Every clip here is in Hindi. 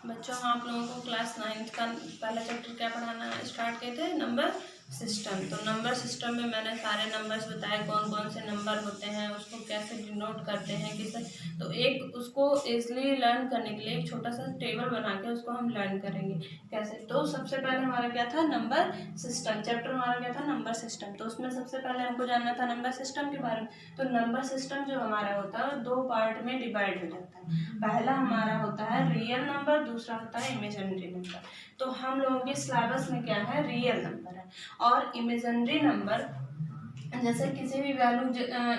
बच्चों आप लोगों को क्लास 9th का पहला चैप्टर क्या पढ़ाना स्टार्ट किए थे, नंबर सिस्टम। तो नंबर सिस्टम में मैंने सारे नंबर्स बताए, कौन कौन से नंबर होते हैं, उसको कैसे डिनोट करते हैं, किस तो एक उसको इजली लर्न करने के लिए एक छोटा सा टेबल बना के उसको हम लर्न करेंगे कैसे। तो सबसे पहले हमारा क्या था, नंबर सिस्टम। चैप्टर हमारा क्या था, नंबर सिस्टम। तो उसमें सबसे पहले हमको जानना था नंबर सिस्टम के बारे में। तो नंबर सिस्टम जो हमारा होता है 2 पार्ट में डिवाइड हो जाता है। पहला हमारा होता है रियल नंबर, दूसरा होता है इमेजिनरी नंबर। तो हम लोगों के सिलेबस में क्या है, रियल नंबर है। और इमेजिनरी नंबर जैसे किसी भी वैल्यू,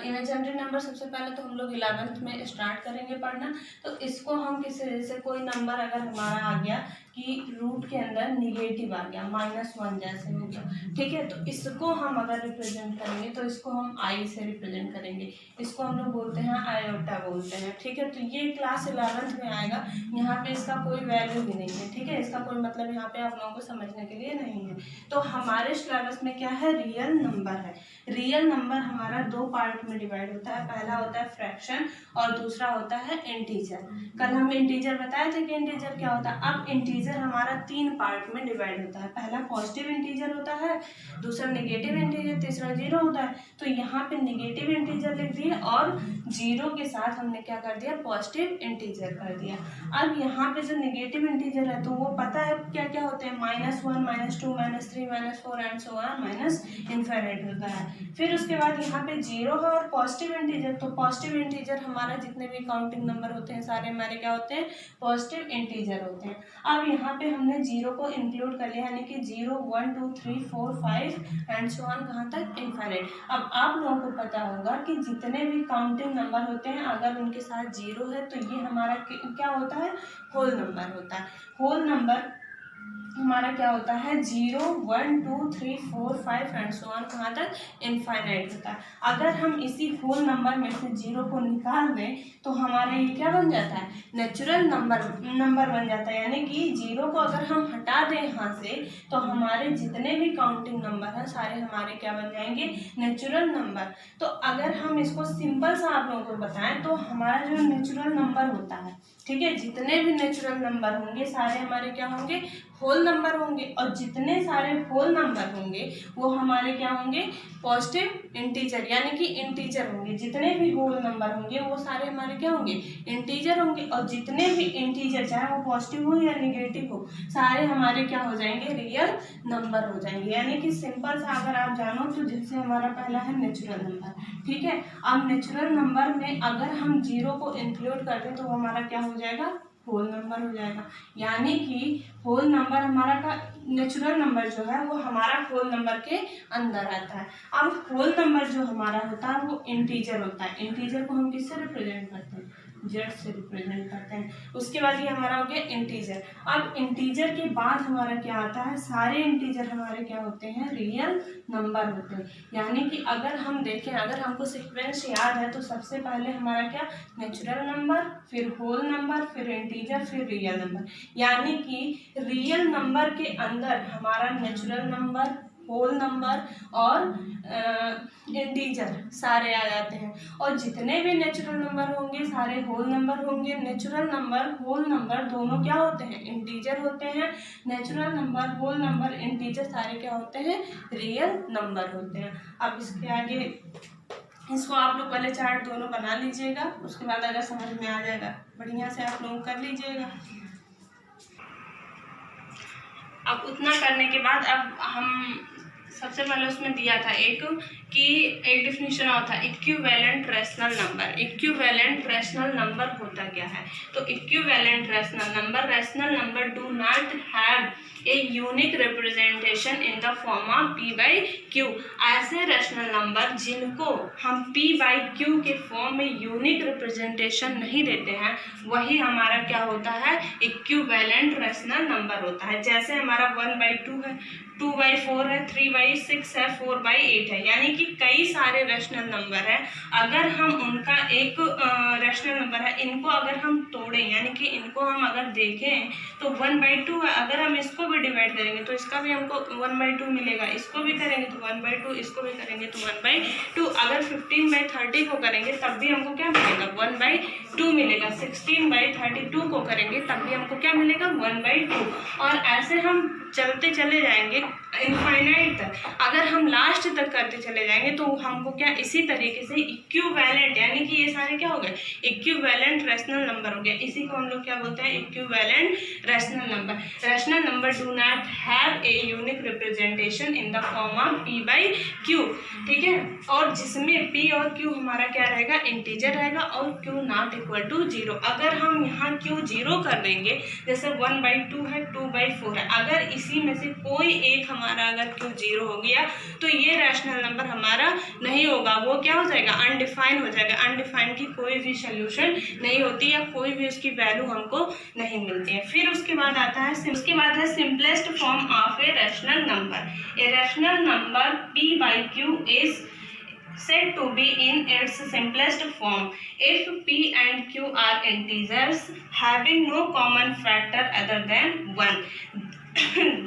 इमेजिनरी नंबर सबसे पहले तो हम लोग 11th में स्टार्ट करेंगे पढ़ना। तो इसको हम किसी जैसे कोई नंबर अगर हमारा आ गया कि रूट के अंदर निगेटिव आ गया, -1 जैसे हो गया, ठीक है, तो इसको हम अगर रिप्रेजेंट करेंगे तो इसको हम आई से रिप्रेजेंट करेंगे। इसको हम लोग बोलते हैं आयोटा बोलते हैं, ठीक है। तो ये क्लास 11th में आएगा। यहाँ पे इसका कोई वैल्यू भी नहीं है, ठीक है, इसका कोई मतलब यहाँ पे आप लोगों को समझने के लिए नहीं है। तो हमारे सिलेबस में क्या है, रियल नंबर है। रियल नंबर हमारा 2 पार्ट में डिवाइड होता है। पहला होता है फ्रैक्शन और दूसरा होता है इंटीजर। कल हम इंटीजर बताए थे कि इंटीजर क्या होता है। अब इंटीजर हमारा 3 पार्ट में डिवाइड होता है। पहला पॉजिटिव इंटीजर होता है, दूसरा नेगेटिव इंटीजर, तीसरा जीरो होता है। तो यहाँ पे नेगेटिव इंटीजर लिख दिए और जीरो के साथ हमने क्या कर दिया, पॉजिटिव इंटीजर कर दिया। अब यहाँ पे जो नेगेटिव इंटीजर है तो वो पता है क्या क्या होते हैं, -1, -2, -3, -4 and so on, minus infinite होता है। फिर उसके बाद यहाँ पे जीरो है और पॉजिटिव इंटीजर। तो पॉजिटिव इंटीजर हमारा जितने भी काउंटिंग नंबर होते हैं सारे हमारे क्या होते हैं, पॉजिटिव इंटीजर होते हैं। अब यहाँ पे हमने जीरो को इंक्लूड कर लिया, यानी कि 0, 1, 2, 3, 4, 5 एंड सो ऑन, कहाँ तक, इनफिनिट। अब आप लोगों को पता होगा कि जितने भी काउंटिंग नंबर होते हैं अगर उनके साथ जीरो है तो ये हमारा क्या होता है, होल नंबर होता है। होल नंबर हमारा क्या होता है, 0, 1, 2, 3, 4, 5 एंड सो ऑन, कहाँ तक, इनफाइनाइट होता है। अगर हम इसी होल नंबर में से जीरो को निकाल दें तो हमारा ये क्या बन जाता है, नेचुरल नंबर बन जाता है। यानी कि जीरो को अगर हम हटा दें यहाँ से तो हमारे जितने भी काउंटिंग नंबर हैं सारे हमारे क्या बन जाएंगे, नेचुरल नंबर। तो अगर हम इसको सिंपल सा आप लोगों को बताएं तो हमारा जो नेचुरल नंबर होता है, ठीक है, जितने भी नेचुरल नंबर होंगे सारे हमारे क्या होंगे, होल नंबर होंगे। और जितने सारे होल नंबर होंगे वो हमारे क्या होंगे, पॉजिटिव इंटीजर, यानी कि इंटीजर होंगे। जितने भी होल नंबर होंगे वो सारे हमारे क्या होंगे, इंटीजर होंगे। और जितने भी इंटीजर, चाहे वो पॉजिटिव हो या निगेटिव हो, सारे हमारे क्या हो जाएंगे, रियल नंबर हो जाएंगे। यानी कि सिंपल सा अगर आप जानो तो जैसे हमारा पहला है नेचुरल नंबर, ठीक है। अब नेचुरल नंबर में अगर हम जीरो को इंक्लूड कर दें तो हमारा क्या हो जाएगा, होल नंबर हो जाएगा। यानी कि होल नंबर हमारा का नेचुरल नंबर जो है वो हमारा होल नंबर के अंदर आता है। अब होल नंबर जो हमारा होता है वो इंटीजर होता है। इंटीजर को हम किससे रिप्रेजेंट करते हैं, जेड से रिप्रेजेंट करते हैं। उसके बाद ये हमारा हो गया इंटीजर। अब इंटीजर के बाद हमारा क्या आता है, सारे इंटीजर हमारे क्या होते हैं, रियल नंबर होते हैं। यानी कि अगर हम देखें, अगर हमको सीक्वेंस याद है तो सबसे पहले हमारा क्या, नेचुरल नंबर, फिर होल नंबर, फिर इंटीजर, फिर रियल नंबर। यानी कि रियल नंबर के अंदर हमारा नेचुरल नंबर, होल नंबर और इंटीजर सारे आ जाते हैं। और जितने भी नेचुरल नंबर होंगे सारे होल नंबर होंगे। नेचुरल नंबर, होल नंबर दोनों क्या होते हैं, इंटीजर होते हैं। Natural number, whole number, integer सारे क्या होते हैं, रियल नंबर होते हैं। अब इसके आगे इसको आप लोग पहले चार्ट दोनों बना लीजिएगा, उसके बाद अगर समझ में आ जाएगा बढ़िया से आप लोग कर लीजिएगा। अब उतना करने के बाद अब हम सबसे पहले उसमें दिया था एक डिफिनीशन और था equivalent rational number. Equivalent rational number होता क्या है, तो equivalent rational number do not have a unique representation in the form of p/q। ऐसे रैशनल नंबर जिनको हम p/q के फॉर्म में यूनिक रिप्रेजेंटेशन नहीं देते हैं वही हमारा क्या होता है, इक्विवेलेंट रैशनल नंबर होता है। जैसे हमारा 1/2 है, 2/4 है, 3/6 है, 4/8 है। यानी कि कई सारे रैशनल नंबर है, अगर हम उनका एक रैशनल नंबर है, इनको अगर हम तोड़ें, यानी कि इनको हम अगर देखें तो 1/2 है, अगर हम इसको भी डिवाइड करेंगे तो इसका भी हमको 1/2 मिलेगा, इसको भी करेंगे तो 1/2, इसको भी करेंगे तो 1/2। अगर 15/30 को करेंगे तब भी हमको क्या मिलेगा, 1/2 मिलेगा। 16/32 को करेंगे तब भी हमको क्या मिलेगा 1/2। और ऐसे हम चलते चले जाएंगे इनफाइनाइट तक। अगर हम लास्ट तक करते चले जाएंगे तो हमको क्या इसी तरीके से इक्विवेलेंट, यानी कि ये सारे क्या हो गए इक्विवेलेंट रेशनल नंबर हो गया। इसी को हम लोग क्या बोलते हैं equivalent rational number. Rational number do not have a unique representation in the form of p/q, ठीक है। और जिसमें p और q हमारा क्या रहेगा इंटीजर रहेगा और q नॉट इक्वल टू 0। अगर हम यहाँ q 0 कर देंगे, जैसे 1/2 है 2/4 है, अगर इसी में से कोई एक हमारा अगर q 0 हो गया तो ये रैशनल नंबर हमारा नहीं होगा, वो क्या हो जाएगा अनडिफाइन हो जाएगा। अनडिफाइन की कोई भी सोल्यूशन नहीं होती या कोई भी उसकी वैल्यू हमको नहीं मिलती है। फिर उसके बाद आता है simplest form of a rational number. A rational number p/q is said to be in its simplest form if p and q are integers having no common factor other than 1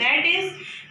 that is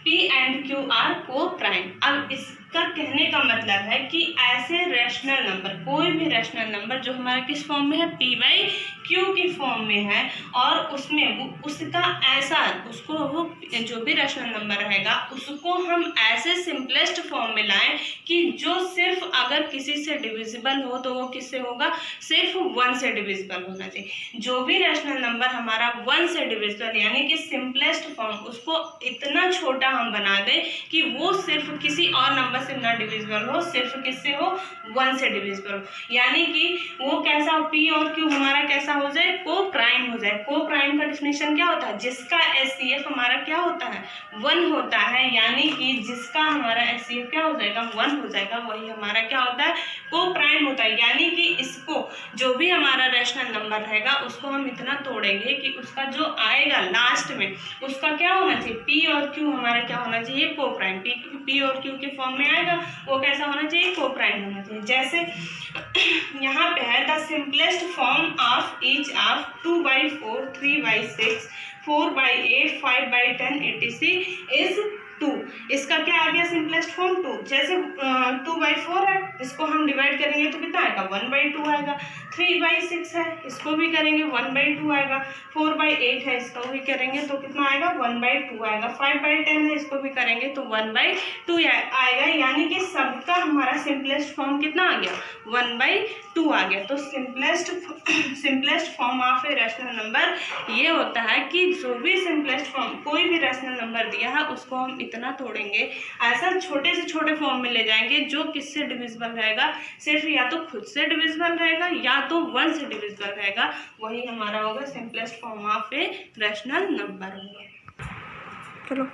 p and q are co-prime। अब इसका कहने का मतलब है कि ऐसे रैशनल नंबर, कोई भी रैशनल नंबर जो हमारा किस फॉर्म में है p/q की फॉर्म में है और उसमें वो उसका ऐसा उसको वो जो भी रैशनल नंबर रहेगा उसको हम ऐसे सिंपलेस्ट फॉर्म में लाएं कि जो सिर्फ अगर किसी से डिविजिबल हो तो वो किससे होगा सिर्फ 1 से डिविजिबल होना चाहिए। जो भी रैशनल नंबर हमारा 1 से डिविजिबल यानी कि सिंपलेस्ट फॉर्म, उसको इतना छोटा हम बना दें कि वो सिर्फ किसी और नंबर से ना डिविजिबल हो, सिर्फ किससे हो 1 से डिविजिबल हो। यानी कि वो कैसा p और q हमारा कैसा हो जाए को प्राइम हो जाए। को प्राइम का डेफिनेशन क्या होता है जिसका HCF हमारा क्या होता है 1 होता है, यानी कि जिसका हमारा HCF क्या हो जाएगा 1 हो जाएगा, वही हमारा क्या होता है को प्राइम होता है। यानी कि इसको जो भी हमारा रैशनल नंबर रहेगा उसको हम इतना तोड़ेंगे कि उसका जो आएगा लास्ट में उसका क्या होना चाहिए p और q हमारा क्या होना चाहिए को प्राइम। p और q के फॉर्म में आएगा वो कैसा होना चाहिए को प्राइम होना चाहिए। जैसे यहाँ पे है the simplest form of each of 2/4 3/6 4/8 5/10 etc is 2। इसका क्या आ गया सिंपलेस्ट फॉर्म 2। जैसे 2/4 है, इसको हम डिवाइड करेंगे तो कितना आएगा 1/2 आएगा। 3/6 है, इसको भी करेंगे 1/2 आएगा। 4/8 है, इसको भी करेंगे तो कितना आएगा 1/2 आएगा। 5/10 है, इसको भी करेंगे तो 1/2 आएगा। यानी कि सबका हमारा सिंपलेस्ट फॉर्म कितना आ गया 1/2 आ गया। तो simplest form of a rational number ये होता है कि जो भी सिंपलेस्ट फॉर्म कोई भी रैशनल नंबर दिया है उसको हम इतना तोड़ेंगे, ऐसा छोटे से छोटे फॉर्म में ले जाएंगे जो किससे डिविजिबल रहेगा, सिर्फ या तो खुद से डिविजिबल रहेगा या तो 1 से डिविजिबल रहेगा, वही हमारा होगा simplest form of a rational number होगा। चलो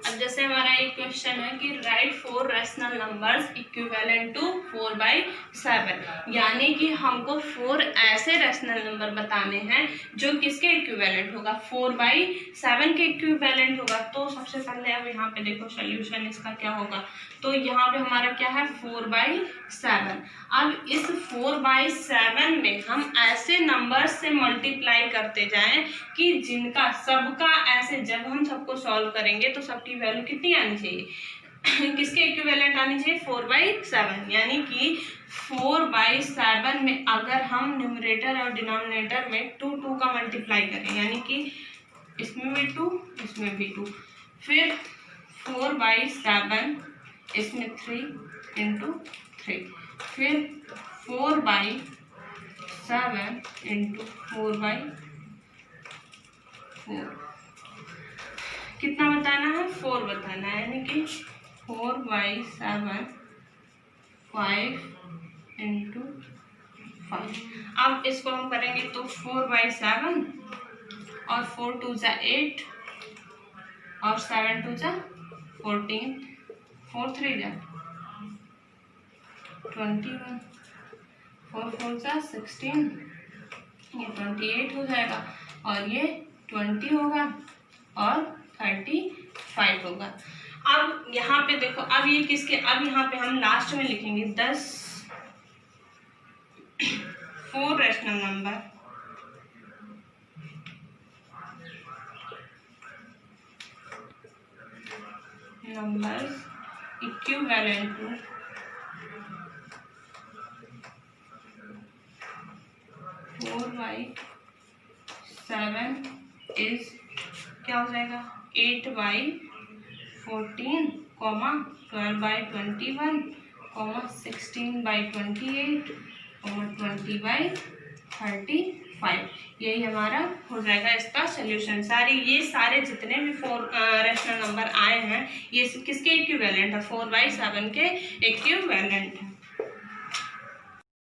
अब जैसे हमारा एक क्वेश्चन है कि write 4 rational numbers equivalent to 4/7, यानी कि हमको 4 ऐसे रैशनल नंबर बताने हैं जो किसके इक्विवेलेंट होगा 4/7 के इक्विवेलेंट होगा। तो सबसे पहले अब यहाँ पे देखो सोल्यूशन इसका क्या होगा। तो यहाँ पे हमारा क्या है 4/7। अब इस 4/7 में हम ऐसे नंबर से मल्टीप्लाई करते जाएं कि जिनका सबका ऐसे जब हम सबको सॉल्व करेंगे तो सबकी वैल्यू कितनी आनी चाहिए किसके इक्विवेलेंट आनी चाहिए 4/7। यानी कि 4/7 में अगर हम न्यूमरेटर और डिनोमिनेटर में 2 का मल्टीप्लाई करें, यानी कि इसमें भी 2 इसमें भी 2, फिर 4/7 इसमें 3 × 3, फिर 4/7 × 4/4 कितना बताना है 4 बताना है, यानी कि 4/7 5 × 5। अब इसको हम करेंगे तो 4/7 और 4 2 = 8 और 7 2 = 14, 4 3 = 21, 4 4 = 16, ये 28 हो जाएगा और ये 20 होगा और 35 होगा। अब यहाँ पे देखो, अब ये किसके, अब यहाँ पे हम लास्ट में लिखेंगे 10 4 rational numbers equivalent to 4/7 is क्या हो जाएगा 8/14, 12/21, 16/28, 20/35। यही हमारा हो जाएगा इसका सोल्यूशन। ये सारे जितने भी 4 रैशनल नंबर आए हैं ये किसके इक्विवेलेंट है, 4/7 के इक्विवेलेंट है।